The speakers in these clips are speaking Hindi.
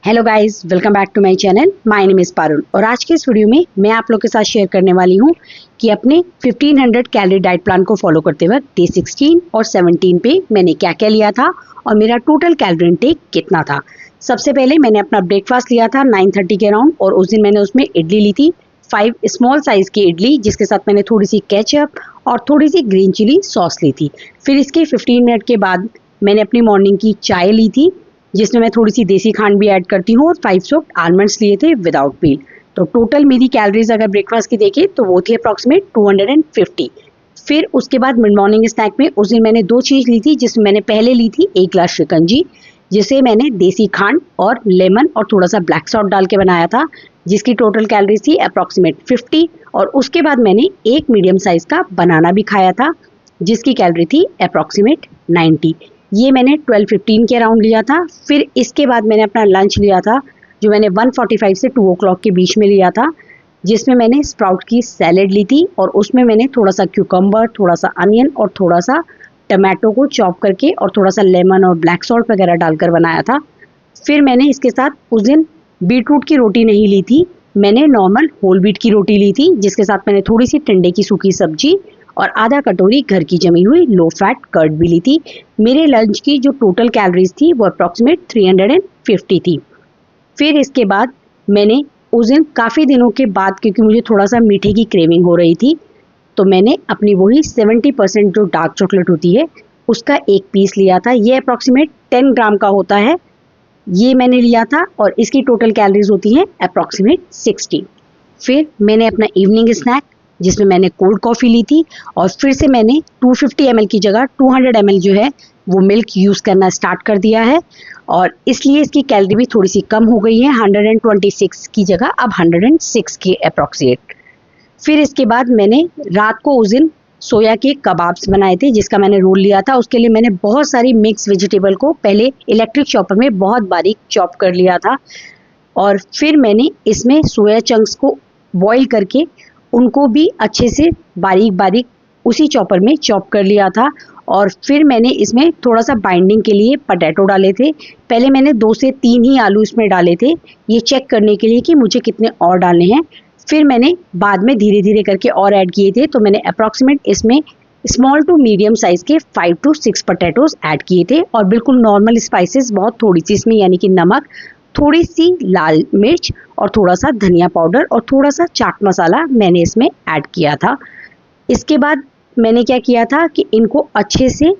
Hello guys, welcome back to my channel. My name is Parul और आज के इस वीडियो में मैं आप लोग के साथ शेयर करने वाली हूँ कि अपने 1500 कैलोरी डाइट प्लान को फॉलो करते वक्त डे 16 और 17 पे मैंने क्या क्या लिया था और मेरा टोटल कैलोरी इनटेक कितना था। सबसे पहले मैंने अपना ब्रेकफास्ट लिया था 9:30 के अराउंड और उस दिन मैंने उसमें इडली ली थी, 5 स्मॉल साइज़ की इडली, जिसके साथ मैंने थोड़ी सी केचप और थोड़ी सी ग्रीन चिली सॉस ली थी। फिर इसके 15 मिनट के बाद मैंने अपनी मॉर्निंग की चाय ली थी, जिसमें मैं थोड़ी सी देसी खांड भी ऐड करती हूँ और 5 सोक्ड आलमंड्स लिए थे विदाउट पील। तो टोटल मेरी कैलोरीज अगर ब्रेकफास्ट की देखें तो वो थी अप्रॉक्सीमेट 250। फिर उसके बाद मिड मॉर्निंग स्नैक में उस दिन मैंने दो चीज़ ली थी, जिसमें मैंने पहले ली थी 1 ग्लास शिकंजी, जिसे मैंने देसी खांड और लेमन और थोड़ा सा ब्लैक सॉल्ट डाल के बनाया था, जिसकी टोटल कैलोरीज थी अप्रॉक्सीमेट 50। और उसके बाद मैंने एक मीडियम साइज़ का बनाना भी खाया था, जिसकी कैलोरी थी अप्रॉक्सीमेट 90। ये मैंने 12:15 के अराउंड लिया था। फिर इसके बाद मैंने अपना लंच लिया था, जो मैंने 1:45 से 2 o'clock के बीच में लिया था, जिसमें मैंने स्प्राउट की सैलेड ली थी और उसमें मैंने थोड़ा सा क्यूकम्बर, थोड़ा सा अनियन और थोड़ा सा टमाटो को चॉप करके और थोड़ा सा लेमन और ब्लैक सॉल्ट वगैरह डालकर बनाया था। फिर मैंने इसके साथ उस दिन बीटरूट की रोटी नहीं ली थी, मैंने नॉर्मल होल व्हीट की रोटी ली थी, जिसके साथ मैंने थोड़ी सी टिंडे की सूखी सब्जी और आधा कटोरी घर की जमी हुई लो फैट कर्ड भी ली थी। मेरे लंच की जो टोटल कैलोरीज थी वो अप्रॉक्सीमेट 350 थी। फिर इसके बाद मैंने उस दिन काफ़ी दिनों के बाद, क्योंकि मुझे थोड़ा सा मीठे की क्रेविंग हो रही थी, तो मैंने अपनी वही 70% जो डार्क चॉकलेट होती है उसका एक पीस लिया था। ये अप्रॉक्सीमेट 10 ग्राम का होता है, ये मैंने लिया था और इसकी टोटल कैलोरीज होती हैं अप्रॉक्सीमेट 60। फिर मैंने अपना इवनिंग स्नैक, जिसमें मैंने कोल्ड कॉफ़ी ली थी और फिर से मैंने 250 ml की जगह 200 ml जो है वो मिल्क यूज़ करना स्टार्ट कर दिया है और इसलिए इसकी कैलोरी भी थोड़ी सी कम हो गई है, 126 की जगह अब 106 के अप्रॉक्सीमेट। फिर इसके बाद मैंने रात को उस दिन सोया के कबाब्स बनाए थे, जिसका मैंने रोल लिया था। उसके लिए मैंने बहुत सारी मिक्स वेजिटेबल को पहले इलेक्ट्रिक चॉपर में बहुत बारीक चॉप कर लिया था और फिर मैंने इसमें सोया चंक्स को बॉईल करके उनको भी अच्छे से बारीक बारीक उसी चॉपर में चॉप कर लिया था। और फिर मैंने इसमें थोड़ा सा बाइंडिंग के लिए पटेटो डाले थे। पहले मैंने 2 से 3 ही आलू इसमें डाले थे, ये चेक करने के लिए कि मुझे कितने और डालने हैं। फिर मैंने बाद में धीरे धीरे करके और ऐड किए थे, तो मैंने अप्रॉक्सीमेट इसमें स्मॉल टू मीडियम साइज़ के 5 to 6 पटेटोज ऐड किए थे और बिल्कुल नॉर्मल स्पाइसेस बहुत थोड़ी सी इसमें, यानी कि नमक, थोड़ी सी लाल मिर्च और थोड़ा सा धनिया पाउडर और थोड़ा सा चाट मसाला मैंने इसमें ऐड किया था। इसके बाद मैंने क्या किया था कि इनको अच्छे से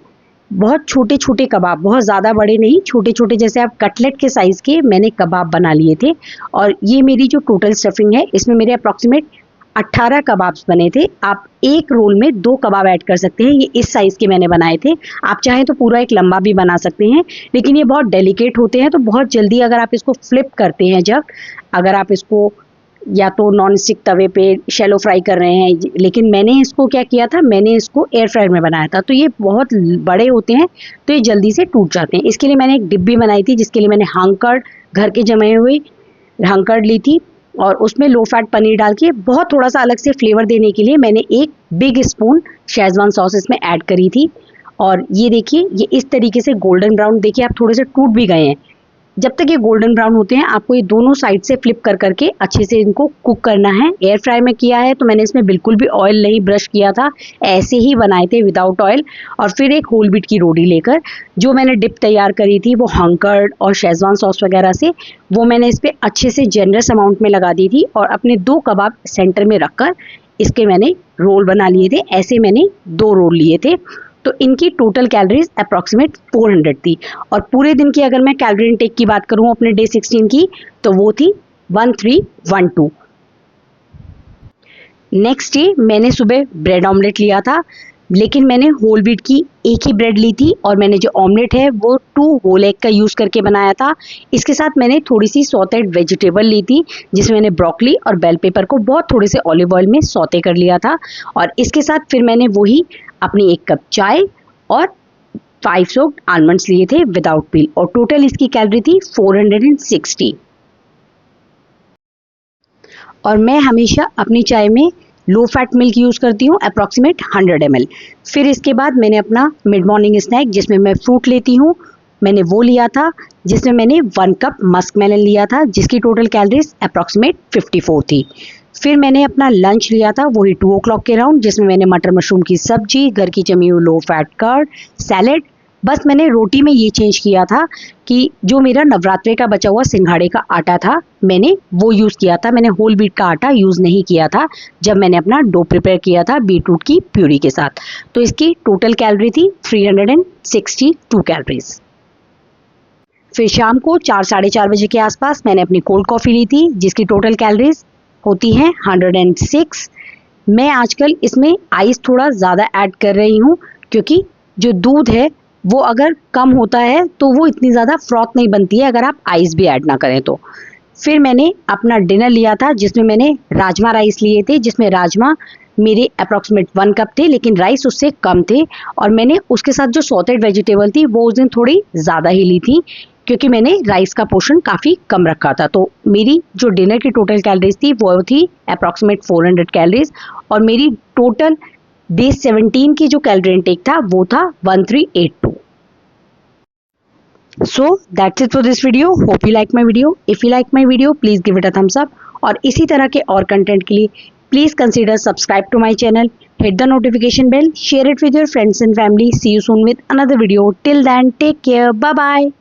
बहुत छोटे छोटे कबाब, बहुत ज़्यादा बड़े नहीं, छोटे छोटे जैसे आप कटलेट के साइज़ के मैंने कबाब बना लिए थे। और ये मेरी जो टोटल स्टफिंग है इसमें मेरे अप्रॉक्सीमेट 18 कबाब्स बने थे। आप एक रोल में 2 कबाब ऐड कर सकते हैं, ये इस साइज़ के मैंने बनाए थे। आप चाहें तो पूरा एक लंबा भी बना सकते हैं, लेकिन ये बहुत डेलिकेट होते हैं तो बहुत जल्दी अगर आप इसको फ्लिप करते हैं, जब अगर आप इसको या तो नॉन स्टिक तवे पे शैलो फ्राई कर रहे हैं, लेकिन मैंने इसको क्या किया था, मैंने इसको एयर फ्रायर में बनाया था, तो ये बहुत बड़े होते हैं तो ये जल्दी से टूट जाते हैं। इसके लिए मैंने एक डिब्बी बनाई थी, जिसके लिए मैंने हंकर्ड, घर के जमे हुए हंकर्ड ली थी और उसमें लो फैट पनीर डाल के बहुत थोड़ा सा अलग से फ्लेवर देने के लिए मैंने एक बिग स्पून शेजवान सॉस इसमें ऐड करी थी। और ये देखिए, ये इस तरीके से गोल्डन ब्राउन, देखिए आप थोड़े से टूट भी गए हैं। जब तक ये गोल्डन ब्राउन होते हैं आपको ये दोनों साइड से फ्लिप कर करके अच्छे से इनको कुक करना है। एयर फ्राई में किया है तो मैंने इसमें बिल्कुल भी ऑयल नहीं ब्रश किया था, ऐसे ही बनाए थे विदाउट ऑयल। और फिर एक होल व्हीट की रोटी लेकर जो मैंने डिप तैयार करी थी वो हंकर्ड और शेजवान सॉस वगैरह से, वो मैंने इस पर अच्छे से जेनरस अमाउंट में लगा दी थी और अपने 2 कबाब सेंटर में रखकर इसके मैंने रोल बना लिए थे। ऐसे मैंने 2 रोल लिए थे, तो इनकी टोटल कैलोरीज अप्रॉक्सीमेट 400 थी। और पूरे दिन की अगर मैं कैलोरी इनटेक की बात करूं अपने डे 16 की, तो वो थी 1312। नेक्स्ट डे मैंने सुबह ब्रेड ऑमलेट लिया था, लेकिन मैंने होल व्हीट की एक ही ब्रेड ली थी और मैंने जो ऑमलेट है वो 2 होल एग का यूज़ करके बनाया था। इसके साथ मैंने थोड़ी सी सॉटेड वेजिटेबल ली थी, जिसमें मैंने ब्रोकली और बेल पेपर को बहुत थोड़े से ऑलिव ऑयल में सौते कर लिया था। और इसके साथ फिर मैंने वही अपनी 1 कप चाय और 5 सोक्ड आलमंड्स लिए थे विदाउट पील और टोटल इसकी कैलोरी थी 460। और मैं हमेशा अपनी चाय में लो फैट मिल्क यूज़ करती हूँ, अप्रॉक्सीमेट 100 ml। फिर इसके बाद मैंने अपना मिड मॉर्निंग स्नैक, जिसमें मैं फ्रूट लेती हूँ, मैंने वो लिया था, जिसमें मैंने 1 कप मस्क मेलन लिया था जिसकी टोटल कैलोरीज अप्रॉक्सीमेट 54 थी। फिर मैंने अपना लंच लिया था वही 2 o'clock के राउंड, जिसमें मैंने मटर मशरूम की सब्जी, घर की जमी हुई लो फैट कर्ड, सैलेड। बस मैंने रोटी में ये चेंज किया था कि जो मेरा नवरात्रे का बचा हुआ सिंघाड़े का आटा था मैंने वो यूज़ किया था। मैंने होल व्हीट का आटा यूज़ नहीं किया था जब मैंने अपना डो प्रिपेयर किया था बीटरूट की प्यूरी के साथ। तो इसकी टोटल कैलोरी थी 362 कैलोरीज। फिर शाम को 4 साढ़े 4 बजे के आसपास मैंने अपनी कोल्ड कॉफ़ी ली थी जिसकी टोटल कैलोरीज होती हैं 106। मैं आजकल इसमें आइस थोड़ा ज़्यादा ऐड कर रही हूँ क्योंकि जो दूध है वो अगर कम होता है तो वो इतनी ज़्यादा फ्रॉथ नहीं बनती है अगर आप आइस भी ऐड ना करें तो। फिर मैंने अपना डिनर लिया था जिसमें मैंने राजमा राइस लिए थे, जिसमें राजमा मेरे अप्रॉक्सीमेट 1 कप थे लेकिन राइस उससे कम थे, और मैंने उसके साथ जो सॉटेड वेजिटेबल थी वो उस दिन थोड़ी ज़्यादा ही ली थी क्योंकि मैंने राइस का पोर्शन काफ़ी कम रखा था। तो मेरी जो डिनर की टोटल कैलोरीज थी वो थी अप्रॉक्सीमेट 400 कैलोरीज, और मेरी टोटल डे 17 की जो कैलोरी इनटेक था वो था 1382। So that's it for this video. Hope you like my video. If you like my video, please give it a thumbs up. और इसी तरह के और कंटेंट के लिए please consider subscribe to my channel. Hit the notification bell. Share it with your friends and family. See you soon with another video. Till then, take care. Bye bye.